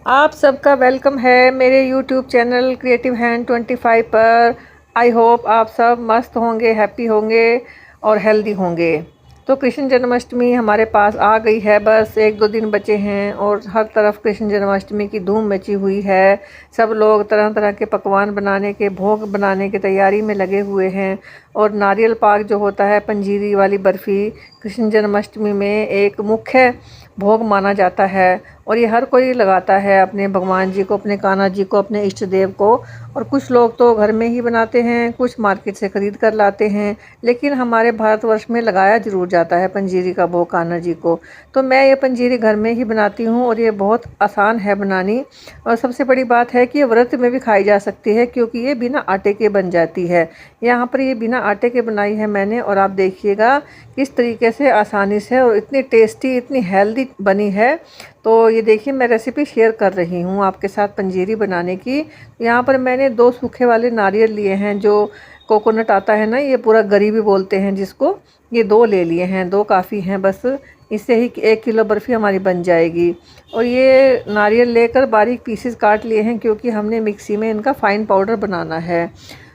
आप सबका वेलकम है मेरे यूट्यूब चैनल क्रिएटिव हैंड 25 पर। आई होप आप सब मस्त होंगे, हैप्पी होंगे और हेल्दी होंगे। तो कृष्ण जन्माष्टमी हमारे पास आ गई है, बस एक दो दिन बचे हैं और हर तरफ कृष्ण जन्माष्टमी की धूम मची हुई है। सब लोग तरह तरह के पकवान बनाने के, भोग बनाने की तैयारी में लगे हुए हैं। और नारियल पाक जो होता है, पंजीरी वाली बर्फ़ी, कृष्ण जन्माष्टमी में एक मुख्य भोग माना जाता है। और ये हर कोई लगाता है अपने भगवान जी को, अपने कान्हा जी को, अपने इष्ट देव को। और कुछ लोग तो घर में ही बनाते हैं, कुछ मार्केट से ख़रीद कर लाते हैं, लेकिन हमारे भारतवर्ष में लगाया ज़रूर जाता है पंजीरी का भोग कान्हा जी को। तो मैं ये पंजीरी घर में ही बनाती हूँ और ये बहुत आसान है बनानी। और सबसे बड़ी बात है कि ये व्रत में भी खाई जा सकती है, क्योंकि ये बिना आटे के बन जाती है। यहाँ पर ये बिना आटे के बनाई है मैंने, और आप देखिएगा किस तरीके से आसानी से और इतनी टेस्टी, इतनी हेल्दी बनी है। तो ये देखिए, मैं रेसिपी शेयर कर रही हूँ आपके साथ पंजीरी बनाने की। यहाँ पर मैंने 2 सूखे वाले नारियल लिए हैं, जो कोकोनट आता है ना, ये पूरा गरी भी बोलते हैं जिसको। ये 2 ले लिए हैं, 2 काफ़ी हैं बस। इससे ही 1 किलो बर्फ़ी हमारी बन जाएगी। और ये नारियल लेकर बारीक पीसेस काट लिए हैं, क्योंकि हमने मिक्सी में इनका फ़ाइन पाउडर बनाना है।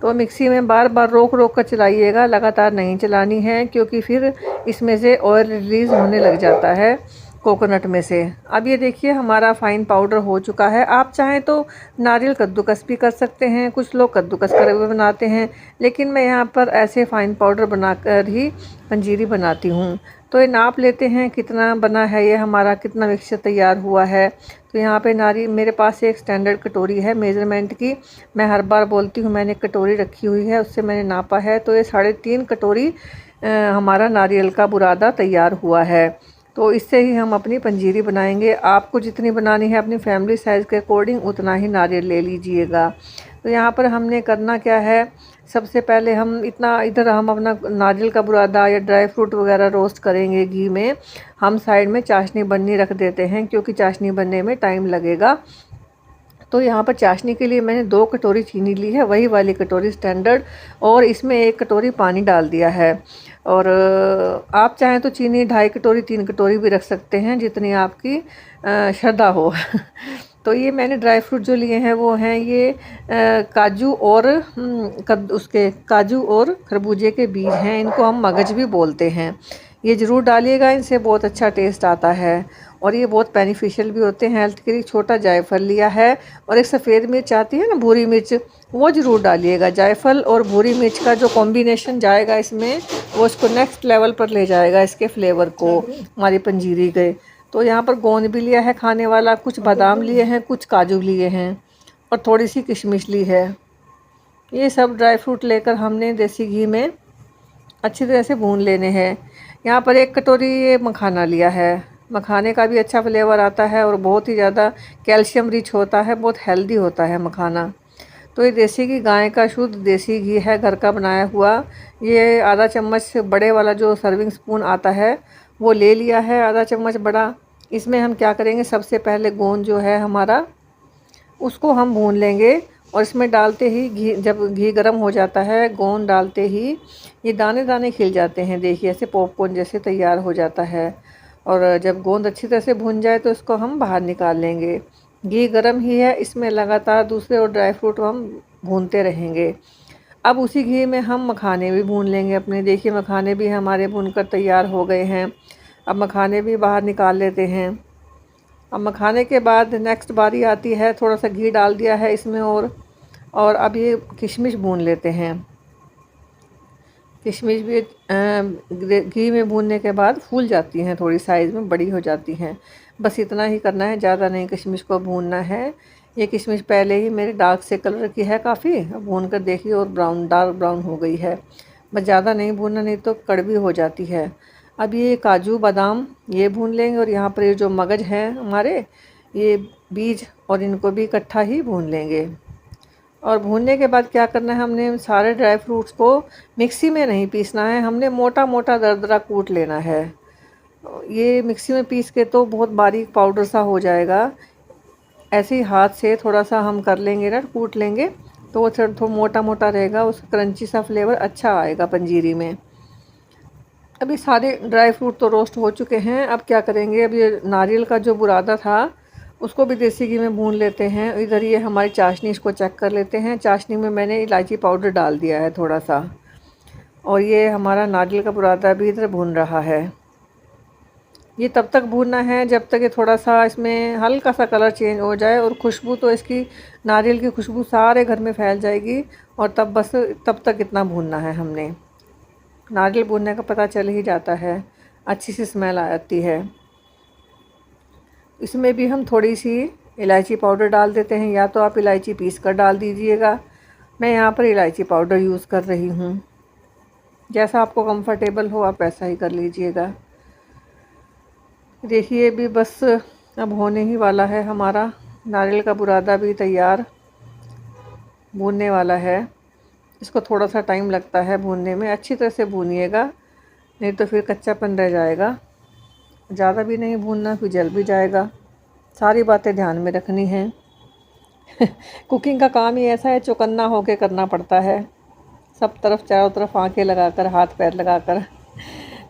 तो मिक्सी में बार बार रोक रोक कर चलाइएगा, लगातार नहीं चलानी है, क्योंकि फिर इसमें से ऑयल रिलीज़ होने लग जाता है कोकोनट में से। अब ये देखिए हमारा फ़ाइन पाउडर हो चुका है। आप चाहें तो नारियल कद्दूकस भी कर सकते हैं, कुछ लोग कद्दूकस करे हुए बनाते हैं, लेकिन मैं यहाँ पर ऐसे फ़ाइन पाउडर बनाकर ही पंजीरी बनाती हूँ। तो ये नाप लेते हैं कितना बना है, ये हमारा कितना मिक्सचर तैयार हुआ है। तो यहाँ पे मेरे पास एक स्टैंडर्ड कटोरी है मेज़रमेंट की। मैं हर बार बोलती हूँ, मैंने कटोरी रखी हुई है, उससे मैंने नापा है। तो ये 3.5 कटोरी हमारा नारियल का बुरादा तैयार हुआ है। तो इससे ही हम अपनी पंजीरी बनाएंगे। आपको जितनी बनानी है अपनी फैमिली साइज़ के अकॉर्डिंग उतना ही नारियल ले लीजिएगा। तो यहाँ पर हमने करना क्या है, सबसे पहले हम अपना नारियल का बुरादा या ड्राई फ्रूट वगैरह रोस्ट करेंगे घी में। हम साइड में चाशनी बननी रख देते हैं, क्योंकि चाशनी बनने में टाइम लगेगा। तो यहाँ पर चाशनी के लिए मैंने 2 कटोरी चीनी ली है, वही वाली कटोरी स्टैंडर्ड, और इसमें 1 कटोरी पानी डाल दिया है। और आप चाहें तो चीनी 2.5 कटोरी 3 कटोरी भी रख सकते हैं, जितनी आपकी श्रद्धा हो। तो ये मैंने ड्राई फ्रूट जो लिए हैं वो हैं ये काजू और उसके काजू और खरबूजे के बीज हैं, इनको हम मगज भी बोलते हैं। ये ज़रूर डालिएगा, इनसे बहुत अच्छा टेस्ट आता है और ये बहुत बेनिफिशियल भी होते हैं हेल्थ के लिए। छोटा जायफल लिया है, और एक सफ़ेद मिर्च आती है ना, भूरी मिर्च, वो ज़रूर डालिएगा। जायफल और भूरी मिर्च का जो कॉम्बिनेशन जाएगा इसमें, वो इसको नेक्स्ट लेवल पर ले जाएगा, इसके फ्लेवर को, हमारी पंजीरी के। तो यहाँ पर गोंद भी लिया है खाने वाला, कुछ बादाम लिए हैं, कुछ काजू लिए हैं, और थोड़ी सी किशमिश ली है। ये सब ड्राई फ्रूट लेकर हमने देसी घी में अच्छी तरह से भून लेने हैं। यहाँ पर 1 कटोरी ये मखाना लिया है। मखाने का भी अच्छा फ्लेवर आता है और बहुत ही ज़्यादा कैल्शियम रिच होता है, बहुत हेल्दी होता है मखाना। तो ये देसी घी, गाय का शुद्ध देसी घी है, घर का बनाया हुआ। ये आधा चम्मच बड़े वाला जो सर्विंग स्पून आता है वो ले लिया है, आधा चम्मच बड़ा। इसमें हम क्या करेंगे, सबसे पहले गोंद जो है हमारा, उसको हम भून लेंगे। और इसमें डालते ही घी, जब घी गर्म हो जाता है, गोंद डालते ही ये दाने दाने खिल जाते हैं, देखिए ऐसे पॉपकॉर्न जैसे तैयार हो जाता है। और जब गोंद अच्छी तरह से भून जाए तो इसको हम बाहर निकाल लेंगे। घी गर्म ही है, इसमें लगातार दूसरे और ड्राई फ्रूट हम भूनते रहेंगे। अब उसी घी में हम मखाने भी भून लेंगे अपने। देखिए मखाने भी हमारे भूनकर तैयार हो गए हैं। अब मखाने भी बाहर निकाल लेते हैं। अब मखाने के बाद नेक्स्ट बारी आती है, थोड़ा सा घी डाल दिया है इसमें, और अब ये किशमिश भून लेते हैं। किशमिश भी घी में भूनने के बाद फूल जाती हैं, थोड़ी साइज़ में बड़ी हो जाती हैं। बस इतना ही करना है, ज़्यादा नहीं किशमिश को भूनना है। ये किशमिश पहले ही मेरे डार्क से कलर की है काफ़ी, भून कर देखिए, और डार्क ब्राउन हो गई है। बस ज़्यादा नहीं भूनना, नहीं तो कड़वी हो जाती है। अब ये काजू बादाम ये भून लेंगे, और यहाँ पर ये जो मगज हैं हमारे, ये बीज, और इनको भी इकट्ठा ही भून लेंगे। और भूनने के बाद क्या करना है, हमने सारे ड्राई फ्रूट्स को मिक्सी में नहीं पीसना है, हमने मोटा मोटा दरदरा कूट लेना है। ये मिक्सी में पीस के तो बहुत बारीक पाउडर सा हो जाएगा। ऐसे ही हाथ से थोड़ा सा हम कर लेंगे ना, कूट लेंगे, तो वो थोड़ा मोटा मोटा रहेगा, उसका क्रंची सा फ्लेवर अच्छा आएगा पंजीरी में। अभी सारे ड्राई फ्रूट तो रोस्ट हो चुके हैं। अब क्या करेंगे, अब ये नारियल का जो बुरादा था उसको भी देसी घी में भून लेते हैं। इधर ये हमारी चाशनी, इसको चेक कर लेते हैं। चाशनी में मैंने इलायची पाउडर डाल दिया है थोड़ा सा, और ये हमारा नारियल का बुरादा भी इधर भून रहा है। ये तब तक भूनना है जब तक ये थोड़ा सा इसमें हल्का सा कलर चेंज हो जाए, और खुशबू तो इसकी नारियल की खुशबू सारे घर में फैल जाएगी। और तब तक इतना भूनना है हमने। नारियल भूनने का पता चल ही जाता है, अच्छी सी स्मेल आती है। इसमें भी हम थोड़ी सी इलायची पाउडर डाल देते हैं, या तो आप इलायची पीस कर डाल दीजिएगा। मैं यहाँ पर इलायची पाउडर यूज़ कर रही हूँ। जैसा आपको कंफर्टेबल हो आप वैसा ही कर लीजिएगा। देखिए भी बस अब होने ही वाला है, हमारा नारियल का बुरादा भी तैयार भूनने वाला है। इसको थोड़ा सा टाइम लगता है भूनने में, अच्छी तरह से भूनिएगा, नहीं तो फिर कच्चापन रह जाएगा। ज़्यादा भी नहीं भूनना, फिर जल भी जाएगा। सारी बातें ध्यान में रखनी हैं। कुकिंग का काम ही ऐसा है, चौकन्ना होके करना पड़ता है, सब तरफ चारों तरफ आंखें लगाकर, हाथ पैर लगाकर।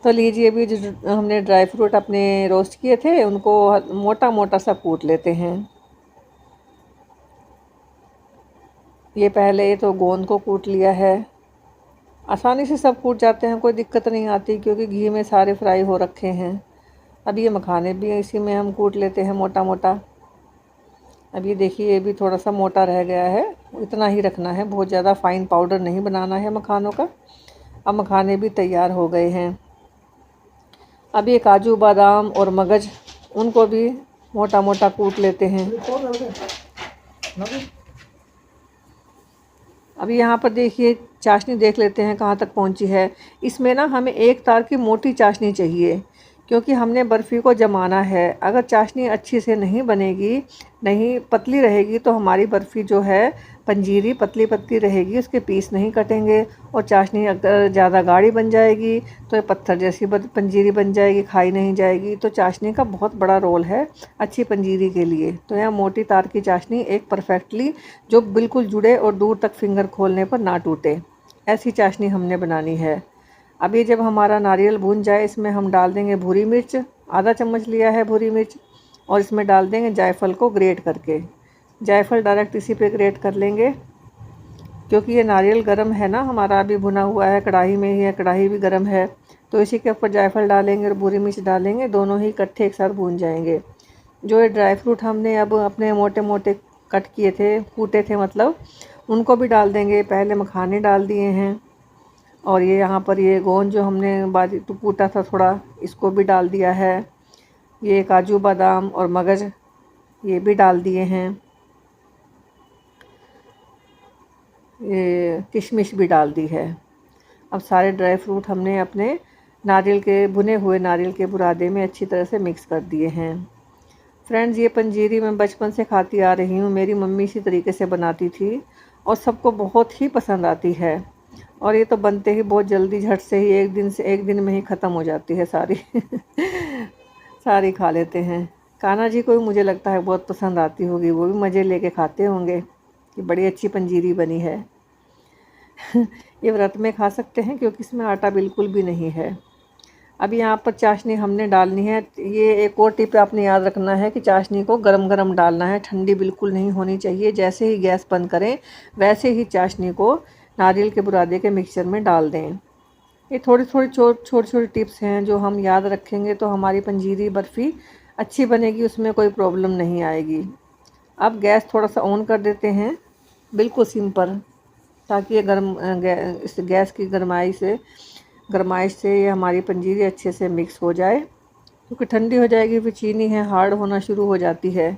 तो लीजिए भी जो हमने ड्राई फ्रूट अपने रोस्ट किए थे उनको मोटा मोटा सा कूट लेते हैं। ये पहले तो गोंद को कूट लिया है। आसानी से सब कूट जाते हैं, कोई दिक्कत नहीं आती, क्योंकि घी में सारे फ्राई हो रखे हैं। अब ये मखाने भी इसी में हम कूट लेते हैं मोटा मोटा। अब ये देखिए ये भी थोड़ा सा मोटा रह गया है, इतना ही रखना है, बहुत ज़्यादा फ़ाइन पाउडर नहीं बनाना है मखानों का। अब मखाने भी तैयार हो गए हैं। अब ये काजू बादाम और मगज, उनको भी मोटा मोटा कूट लेते हैं। अभी यहाँ पर देखिए चाशनी देख लेते हैं कहाँ तक पहुँची है। इसमें ना हमें एक तार की मोटी चाशनी चाहिए, क्योंकि हमने बर्फ़ी को जमाना है। अगर चाशनी अच्छी से नहीं बनेगी, नहीं पतली रहेगी, तो हमारी बर्फ़ी जो है पंजीरी पतली पतली रहेगी, उसके पीस नहीं कटेंगे। और चाशनी अगर ज़्यादा गाढ़ी बन जाएगी तो ये पत्थर जैसी पंजीरी बन जाएगी, खाई नहीं जाएगी। तो चाशनी का बहुत बड़ा रोल है अच्छी पंजीरी के लिए। तो यहाँ मोटी तार की चाशनी एक परफेक्टली, जो बिल्कुल जुड़े और दूर तक फिंगर खोलने पर ना टूटे, ऐसी चाशनी हमने बनानी है। अब ये जब हमारा नारियल भून जाए, इसमें हम डाल देंगे भूरी मिर्च, आधा चम्मच लिया है भूरी मिर्च, और इसमें डाल देंगे जायफल को ग्रेट करके। जायफल डायरेक्ट इसी पे ग्रेट कर लेंगे, क्योंकि ये नारियल गरम है ना, हमारा अभी भुना हुआ है, कढ़ाई में ही है, कढ़ाई भी गरम है। तो इसी के ऊपर जायफल डालेंगे और भूरी मिर्च डालेंगे, दोनों ही इकट्ठे एक साथ भून जाएंगे। जो ये ड्राई फ्रूट हमने अब अपने मोटे मोटे कट किए थे, कूटे थे मतलब, उनको भी डाल देंगे। पहले मखाने डाल दिए हैं, और ये यहाँ पर ये गोंद जो हमने बारीक तो कूटा था थोड़ा, इसको भी डाल दिया है। ये काजू बादाम और मगज ये भी डाल दिए हैं। ये किशमिश भी डाल दी है। अब सारे ड्राई फ्रूट हमने अपने नारियल के, भुने हुए नारियल के बुरादे में अच्छी तरह से मिक्स कर दिए हैं। फ्रेंड्स, ये पंजीरी मैं बचपन से खाती आ रही हूँ, मेरी मम्मी इसी तरीके से बनाती थी और सबको बहुत ही पसंद आती है। और ये तो बनते ही बहुत जल्दी, झट से ही एक दिन में ही ख़त्म हो जाती है सारी। सारी खा लेते हैं। कान्हा जी को भी मुझे लगता है बहुत पसंद आती होगी, वो भी मज़े लेके खाते होंगे कि बड़ी अच्छी पंजीरी बनी है। ये व्रत में खा सकते हैं, क्योंकि इसमें आटा बिल्कुल भी नहीं है। अब यहाँ पर चाशनी हमने डालनी है। ये एक और टिप आपने याद रखना है कि चाशनी को गरम गरम डालना है, ठंडी बिल्कुल नहीं होनी चाहिए। जैसे ही गैस बंद करें वैसे ही चाशनी को नारियल के बुरादे के मिक्सचर में डाल दें। ये छोटी छोटी टिप्स हैं जो हम याद रखेंगे तो हमारी पंजीरी बर्फ़ी अच्छी बनेगी, उसमें कोई प्रॉब्लम नहीं आएगी। अब गैस थोड़ा सा ऑन कर देते हैं, बिल्कुल सिम पर, ताकि ये इस गैस की गरमाइश से ये हमारी पंजीरी अच्छे से मिक्स हो जाए। क्योंकि ठंडी हो जाएगी फिर चीनी है हार्ड होना शुरू हो जाती है,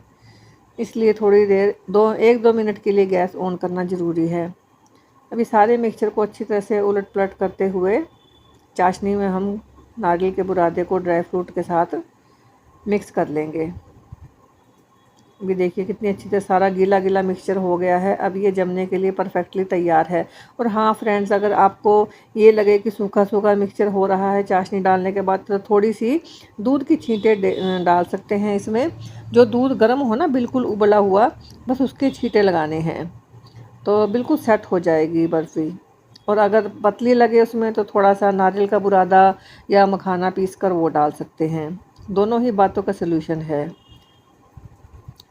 इसलिए थोड़ी देर 1-2 मिनट के लिए गैस ऑन करना ज़रूरी है। अभी सारे मिक्सचर को अच्छी तरह से उलट पलट करते हुए चाशनी में हम नारियल के बुरादे को ड्राई फ्रूट के साथ मिक्स कर लेंगे। अभी देखिए कितनी अच्छी तरह सारा गीला गीला मिक्सचर हो गया है। अब ये जमने के लिए परफेक्टली तैयार है। और हाँ फ्रेंड्स, अगर आपको ये लगे कि सूखा सूखा मिक्सचर हो रहा है चाशनी डालने के बाद, तो थोड़ी सी दूध की छींटे डाल सकते हैं इसमें। जो दूध गर्म हो ना, बिल्कुल उबला हुआ, बस उसके छींटे लगाने हैं, तो बिल्कुल सेट हो जाएगी बर्फ़ी। और अगर पतली लगे उसमें तो थोड़ा सा नारियल का बुरादा या मखाना पीस कर वो डाल सकते हैं। दोनों ही बातों का सलूशन है।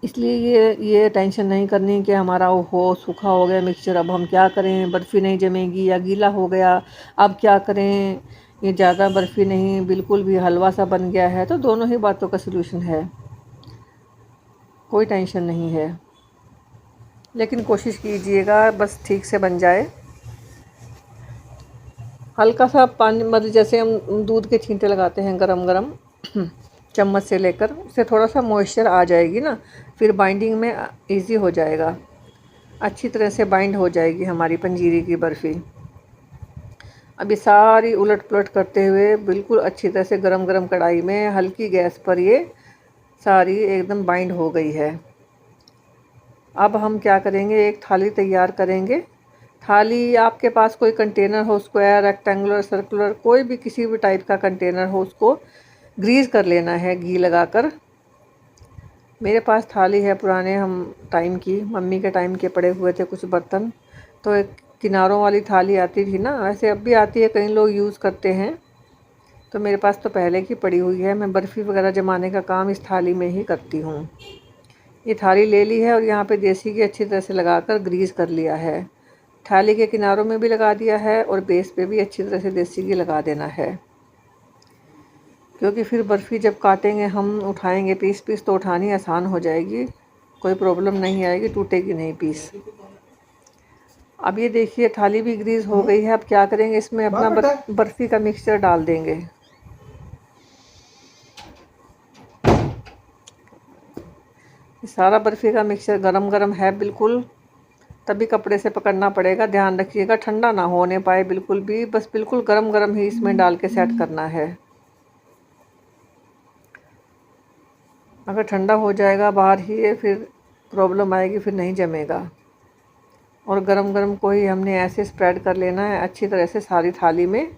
इसलिए ये टेंशन नहीं करनी कि हमारा हो सूखा हो गया मिक्सचर, अब हम क्या करें, बर्फ़ी नहीं जमेगी, या गीला हो गया अब क्या करें, ये ज़्यादा बर्फ़ी नहीं बिल्कुल भी हलवा सा बन गया है। तो दोनों ही बातों का सलूशन है, कोई टेंशन नहीं है। लेकिन कोशिश कीजिएगा बस ठीक से बन जाए। हल्का सा पानी, मतलब जैसे हम दूध के छींटे लगाते हैं गरम गरम चम्मच से लेकर, उससे थोड़ा सा मॉइस्चर आ जाएगी ना, फिर बाइंडिंग में इजी हो जाएगा, अच्छी तरह से बाइंड हो जाएगी हमारी पंजीरी की बर्फ़ी। अभी सारी उलट पुलट करते हुए बिल्कुल अच्छी तरह से गरम गरम कढ़ाई में हल्की गैस पर ये सारी एकदम बाइंड हो गई है। अब हम क्या करेंगे, एक थाली तैयार करेंगे। थाली आपके पास कोई कंटेनर हो, स्क्वायर, रेक्टेंगुलर, सर्कुलर, कोई भी किसी भी टाइप का कंटेनर हो, उसको ग्रीस कर लेना है घी लगाकर। मेरे पास थाली है पुराने हम टाइम की, मम्मी के टाइम के पड़े हुए थे कुछ बर्तन, तो एक किनारों वाली थाली आती थी ना, वैसे अब भी आती है, कई लोग यूज़ करते हैं। तो मेरे पास तो पहले की पड़ी हुई है, मैं बर्फ़ी वगैरह जमाने का काम इस थाली में ही करती हूँ। ये थाली ले ली है और यहाँ पे देसी घी अच्छी तरह से लगाकर ग्रीस कर लिया है। थाली के किनारों में भी लगा दिया है और बेस पे भी अच्छी तरह से देसी घी लगा देना है, क्योंकि फिर बर्फ़ी जब काटेंगे हम, उठाएंगे पीस पीस, तो उठानी आसान हो जाएगी, कोई प्रॉब्लम नहीं आएगी, टूटेगी नहीं पीस। अब ये देखिए थाली भी ग्रीस हो गई है। अब क्या करेंगे, इसमें अपना बर्फ़ी का मिक्सचर डाल देंगे। सारा बर्फ़ी का मिक्सचर गरम गरम है बिल्कुल, तभी कपड़े से पकड़ना पड़ेगा, ध्यान रखिएगा ठंडा ना होने पाए बिल्कुल भी, बस बिल्कुल गरम गरम ही इसमें डाल के सेट करना है। अगर ठंडा हो जाएगा बाहर ही, फिर प्रॉब्लम आएगी, फिर नहीं जमेगा। और गरम गरम को ही हमने ऐसे स्प्रेड कर लेना है अच्छी तरह से सारी थाली में,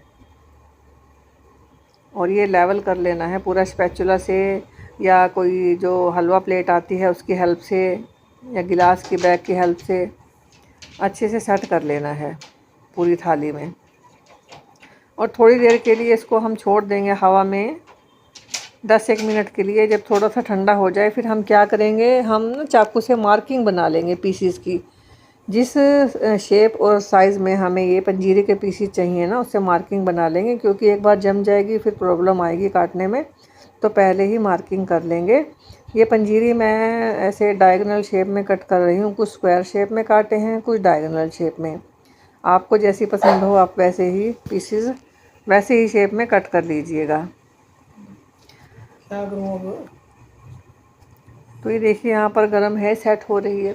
और ये लेवल कर लेना है पूरा स्पैचुला से, या कोई जो हलवा प्लेट आती है उसकी हेल्प से, या गिलास की बैग की हेल्प से अच्छे से सेट कर लेना है पूरी थाली में। और थोड़ी देर के लिए इसको हम छोड़ देंगे हवा में, 10-1 मिनट के लिए। जब थोड़ा सा ठंडा हो जाए, फिर हम क्या करेंगे, हम चाकू से मार्किंग बना लेंगे पीसीस की, जिस शेप और साइज़ में हमें ये पंजीरी के पीसीस चाहिए ना, उससे मार्किंग बना लेंगे, क्योंकि एक बार जम जाएगी फिर प्रॉब्लम आएगी काटने में, तो पहले ही मार्किंग कर लेंगे। ये पंजीरी मैं ऐसे डायगोनल शेप में कट कर रही हूँ, कुछ स्क्वायर शेप में काटे हैं, कुछ डायगोनल शेप में। आपको जैसी पसंद हो आप वैसे ही पीसीस वैसे ही शेप में कट कर लीजिएगा। क्या करूँ अब? तो ये देखिए यहाँ पर गरम है, सेट हो रही है।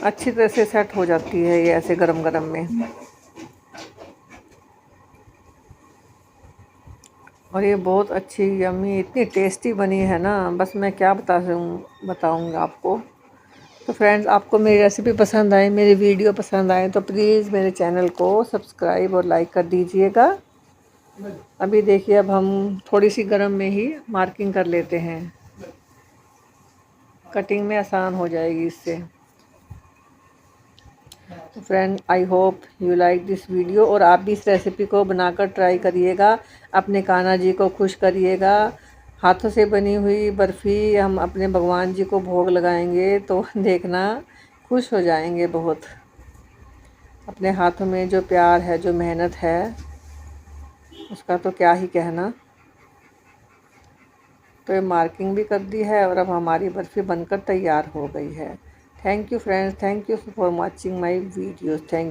अच्छी तरह से सेट हो जाती है ये ऐसे गरम गरम में। और ये बहुत अच्छी यम्मी, इतनी टेस्टी बनी है ना, बस मैं क्या बताऊँगा आपको। तो फ्रेंड्स, आपको मेरी रेसिपी पसंद आए, मेरी वीडियो पसंद आए, तो प्लीज़ मेरे चैनल को सब्सक्राइब और लाइक कर दीजिएगा। अभी देखिए, अब हम थोड़ी सी गरम में ही मार्किंग कर लेते हैं, कटिंग में आसान हो जाएगी इससे। तो friend, I hope you like this video, और आप भी इस रेसिपी को बनाकर ट्राई करिएगा, अपने कान्हा जी को खुश करिएगा। हाथों से बनी हुई बर्फ़ी हम अपने भगवान जी को भोग लगाएंगे तो देखना खुश हो जाएंगे बहुत। अपने हाथों में जो प्यार है, जो मेहनत है, उसका तो क्या ही कहना। तो ये मार्किंग भी कर दी है और अब हमारी बर्फ़ी बनकर तैयार हो गई है। Thank you friends, thank you for watching my videos. Thank